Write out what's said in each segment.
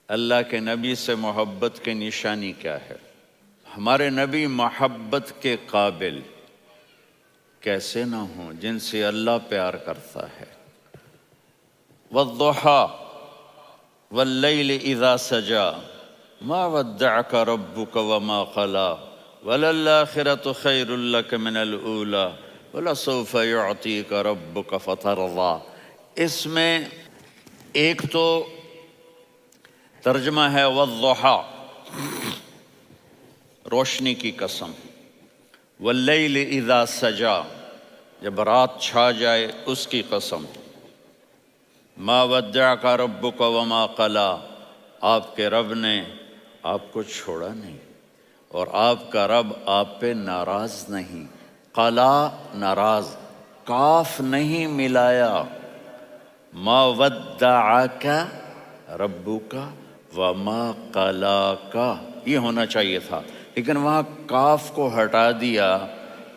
اللہ کے نبی سے محبت کی نشانی کیا ہے؟ ہمارے نبی محبت کے قابل کیسے نہ ہوں جن سے اللہ پیار کرتا ہے۔ والضحیٰ واللیل اذا سجا ما ودعک ربک وما قلی وللآخرۃ خیر لک من الاولی ولسوف یعطیک ربک فترضی۔ اس میں ایک تو ترجمہ ہے والضحیٰ، روشنی کی قسم، واللیل اذا سجا، جب رات چھا جائے اس کی قسم، ما ودعک ربک وما قلی، آپ کے رب نے آپ کو چھوڑا نہیں اور آپ کا رب آپ پہ ناراض نہیں۔ قلا ناراض، کاف نہیں ملایا، ما ودعک ربک وما قلاک یہ ہونا چاہیے تھا، لیکن وہاں کاف کو ہٹا دیا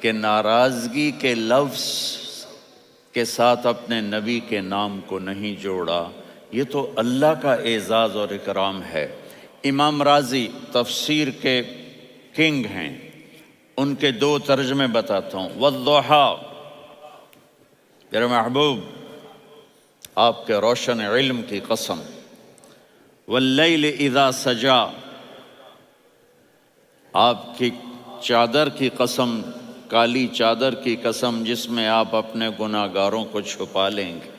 کہ ناراضگی کے لفظ کے ساتھ اپنے نبی کے نام کو نہیں جوڑا۔ یہ تو اللہ کا اعزاز اور اکرام ہے۔ امام راضی تفسیر کے کنگ ہیں، ان کے دو ترجمے بتاتا ہوں۔ والضحیٰ، میرے محبوب آپ کے روشن علم کی قسم، واللیل اذا سجا، آپ کی چادر کی قسم، کالی چادر کی قسم جس میں آپ اپنے گناہ گاروں کو چھپا لیں گے۔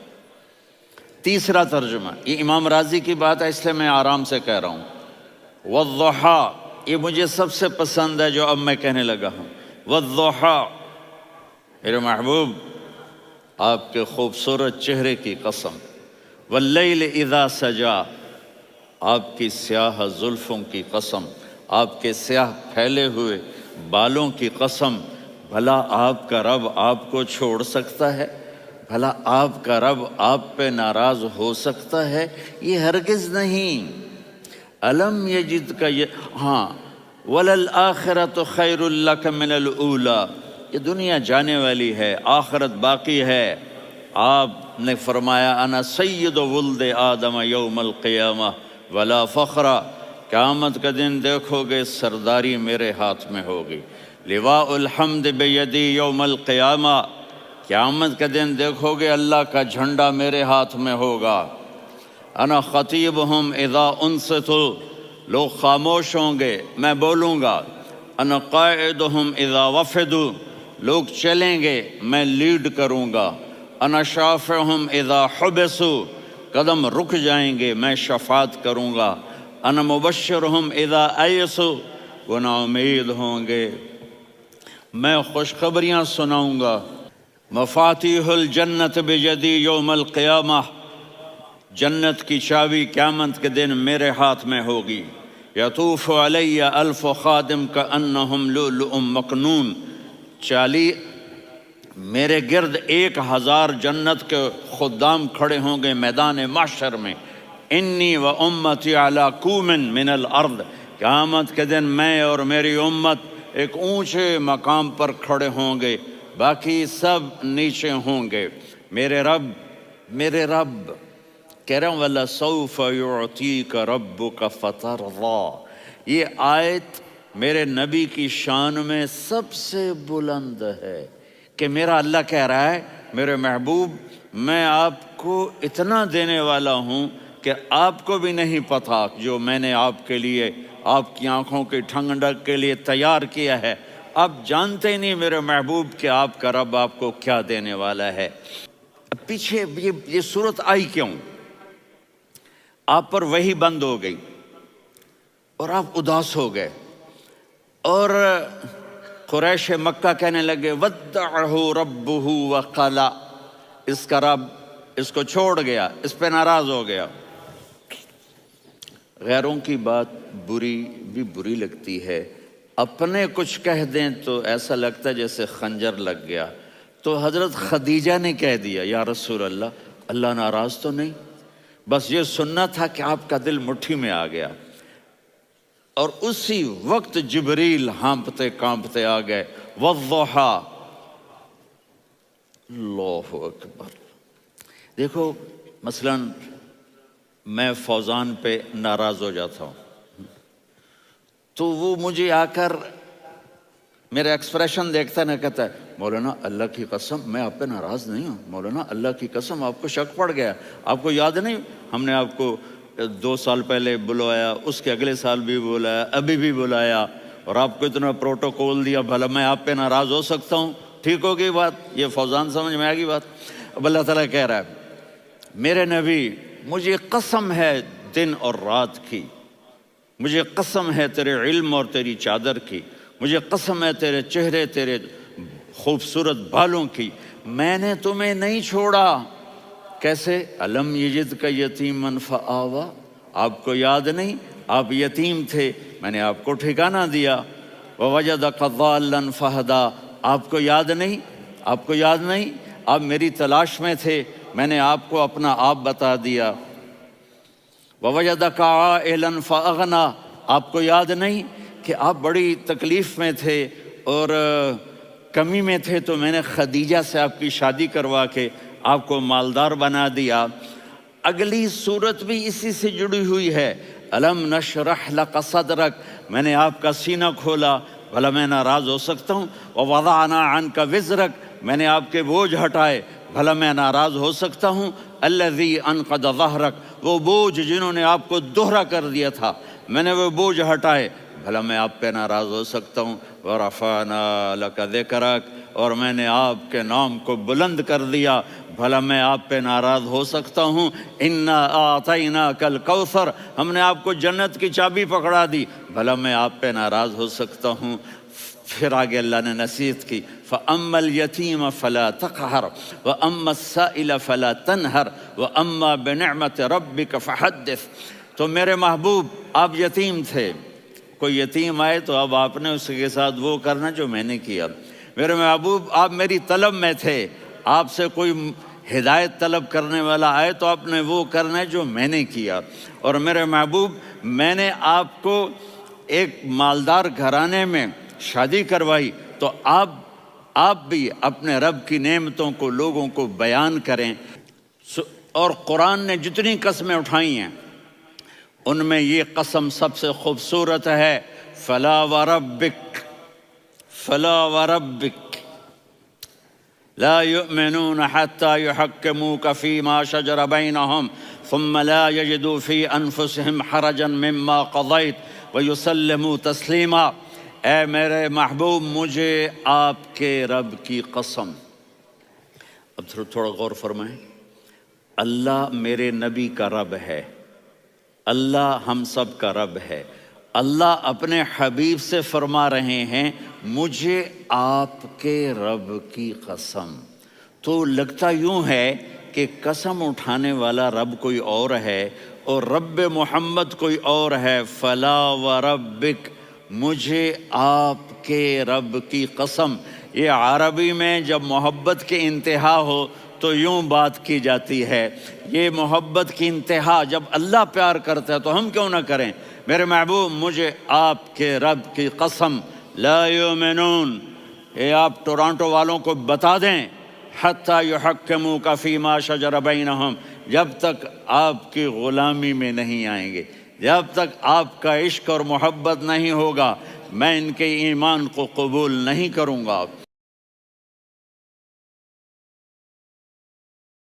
تیسرا ترجمہ، یہ امام راضی کی بات ہے اس لیے میں آرام سے کہہ رہا ہوں۔ والضحیٰ، یہ مجھے سب سے پسند ہے جو اب میں کہنے لگا ہوں۔ والضحیٰ، میرے محبوب آپ کے خوبصورت چہرے کی قسم، واللیل اذا سجا، آپ کی سیاہ زلفوں کی قسم، آپ کے سیاہ پھیلے ہوئے بالوں کی قسم۔ بھلا آپ کا رب آپ کو چھوڑ سکتا ہے؟ بھلا آپ کا رب آپ پہ ناراض ہو سکتا ہے؟ یہ ہرگز نہیں۔ الم یجد کا ہاں، وللآخرۃ خیر لک من الاولی، یہ دنیا جانے والی ہے، آخرت باقی ہے۔ آپ نے فرمایا انا سید ولد آدم یوم القیامہ ولا فخر، قیامت کا دن دیکھو گے سرداری میرے ہاتھ میں ہوگی۔ لواء الحمد بیدی یوم القیامہ، قیامت کا دن دیکھو گے اللہ کا جھنڈا میرے ہاتھ میں ہوگا۔ انا خطیبہم اذا انصتوا، لوگ خاموش ہوں گے میں بولوں گا۔ انا قائدہم اذا وفدوا، لوگ چلیں گے میں لیڈ کروں گا۔ انا شافعہم اذا حبسوا، قدم رک جائیں گے میں شفاعت کروں گا۔ انا مبشرہم اذا ایسوا، وہ نا امید ہوں گے میں خوشخبریاں سناؤں گا۔ مفاتیح الجنت بیدی یوم القیامہ، جنت کی چابی قیامت کے دن میرے ہاتھ میں ہوگی۔ یطوف علی الف خادم کانہم لؤلؤ مکنون، میرے گرد 1000 جنت کے خدام کھڑے ہوں گے میدان محشر میں۔ انی و امتی علی کومن من الارض، قیامت کے دن میں اور میری امت ایک اونچے مقام پر کھڑے ہوں گے، باقی سب نیچے ہوں گے۔ میرے رب کہہ رہا ہوں وَلَسَوْفَ يُعْطِيكَ رَبُّكَ فَتَرْضَىٰ، یہ آیت میرے نبی کی شان میں سب سے بلند ہے کہ میرا اللہ کہہ رہا ہے میرے محبوب میں آپ کو اتنا دینے والا ہوں کہ آپ کو بھی نہیں پتا جو میں نے آپ کے لیے، آپ کی آنکھوں کی ٹھنڈک کے لیے تیار کیا ہے۔ آپ جانتے نہیں میرے محبوب کہ آپ کا رب آپ کو کیا دینے والا ہے۔ پیچھے یہ صورت آئی کیوں؟ آپ پر وحی بند ہو گئی اور آپ اداس ہو گئے، اور قریش مکہ کہنے لگے ودعہ ربہ وقلا، اس کا رب اس کو چھوڑ گیا، اس پہ ناراض ہو گیا۔ غیروں کی بات بری لگتی ہے، اپنے کچھ کہہ دیں تو ایسا لگتا ہے جیسے خنجر لگ گیا۔ تو حضرت خدیجہ نے کہہ دیا یا رسول اللہ ناراض تو نہیں؟ بس یہ سننا تھا کہ آپ کا دل مٹھی میں آ گیا۔ اور اسی وقت جبریل ہانپتے کانپتے آ گئے۔ والضحیٰ، اللہ اکبر۔ دیکھو مثلاً میں فوزان پہ ناراض ہو جاتا ہوں تو وہ مجھے آ کر میرا ایکسپریشن دیکھتا نہ کہتا ہے مولانا اللہ کی قسم میں آپ پہ ناراض نہیں ہوں، مولانا اللہ کی قسم آپ کو شک پڑ گیا، آپ کو یاد نہیں ہم نے آپ کو 2 سال پہلے بلوایا، اس کے اگلے سال بھی بلایا، ابھی بھی بلایا، اور آپ کو اتنا پروٹوکول دیا، بھلا میں آپ پہ ناراض ہو سکتا ہوں؟ ٹھیک ہو گئی بات؟ یہ فوزان سمجھ میں آ گئی بات؟ اب اللہ تعالیٰ کہہ رہا ہے میرے نبی مجھے قسم ہے دن اور رات کی، مجھے قسم ہے تیرے علم اور تیری چادر کی، مجھے قسم ہے تیرے چہرے تیرے خوبصورت بالوں کی، میں نے تمہیں نہیں چھوڑا۔ کیسے؟ الم یجد کا یتیمن فآوا، آپ کو یاد نہیں آپ یتیم تھے، میں نے آپ کو ٹھکانہ دیا۔ ووجدک ضالا فہدا، آپ کو یاد نہیں، آپ کو یاد نہیں آپ میری تلاش میں تھے، میں نے آپ کو اپنا آپ بتا دیا۔ ووجدک عائلا فاغنا، آپ کو یاد نہیں کہ آپ بڑی تکلیف میں تھے اور کمی میں تھے تو میں نے خدیجہ سے آپ کی شادی کروا کے آپ کو مالدار بنا دیا۔ اگلی صورت بھی اسی سے جڑی ہوئی ہے، الم نشرح لک صدرک، میں نے آپ کا سینہ کھولا، بھلا میں ناراض ہو سکتا ہوں؟ ووضعنا عنک وزرک، میں نے آپ کے بوجھ ہٹائے، بھلا میں ناراض ہو سکتا ہوں؟ الذی انقض ظہرک، وہ بوجھ جنہوں نے آپ کو دوہرا کر دیا تھا، میں نے وہ بوجھ ہٹائے، بھلا میں آپ پہ ناراض ہو سکتا ہوں؟ ورفعنا لک ذکرک، اور میں نے آپ کے نام کو بلند کر دیا، بھلا میں آپ پہ ناراض ہو سکتا ہوں؟ انا اعطیناک الکوثر، ہم نے آپ کو جنت کی چابی پکڑا دی، بھلا میں آپ پہ ناراض ہو سکتا ہوں؟ پھر آگے اللہ نے نصیحت کی، فَأَمَّا الْيَتِيمَ فَلَا تَقْهَرْ وَأَمَّا السَّائِلَ فَلَا تَنْهَرْ وَأَمَّا بِنِعْمَةِ رَبِّكَ فَحَدِّثْ۔ تو میرے محبوب آپ یتیم تھے، کوئی یتیم آئے تو اب آپ نے اس کے ساتھ وہ کرنا جو میں نے کیا۔ میرے محبوب آپ میری طلب میں تھے، آپ سے کوئی ہدایت طلب کرنے والا آئے تو آپ نے وہ کرنا ہے جو میں نے کیا۔ اور میرے محبوب میں نے آپ کو ایک مالدار گھرانے میں شادی کروائی تو آپ بھی اپنے رب کی نعمتوں کو لوگوں کو بیان کریں۔ اور قرآن نے جتنی قسمیں اٹھائی ہیں ان میں یہ قسم سب سے خوبصورت ہے، فلا وربک، فلا وربک لا يؤمنون حتى يحكموك فيما شجر بينهم ثم لا يجدوا في أنفسهم حرجا مما قضيت ويسلموا تسلیما۔ اے میرے محبوب مجھے آپ کے رب کی قسم، اب تھوڑا غور فرمائیں، اللہ میرے نبی کا رب ہے، اللہ ہم سب کا رب ہے، اللہ اپنے حبیب سے فرما رہے ہیں مجھے آپ کے رب کی قسم۔ تو لگتا یوں ہے کہ قسم اٹھانے والا رب کوئی اور ہے اور رب محمد کوئی اور ہے۔ فلا وربک، مجھے آپ کے رب کی قسم۔ یہ عربی میں جب محبت کی انتہا ہو تو یوں بات کی جاتی ہے، یہ محبت کی انتہا جب اللہ پیار کرتا ہے تو ہم کیوں نہ کریں؟ میرے محبوب مجھے آپ کے رب کی قسم، لا یؤمنون، یہ آپ ٹورانٹو والوں کو بتا دیں، حتی یحکموک فیما شجر بینہم، جب تک آپ کی غلامی میں نہیں آئیں گے، جب تک آپ کا عشق اور محبت نہیں ہوگا میں ان کے ایمان کو قبول نہیں کروں گا۔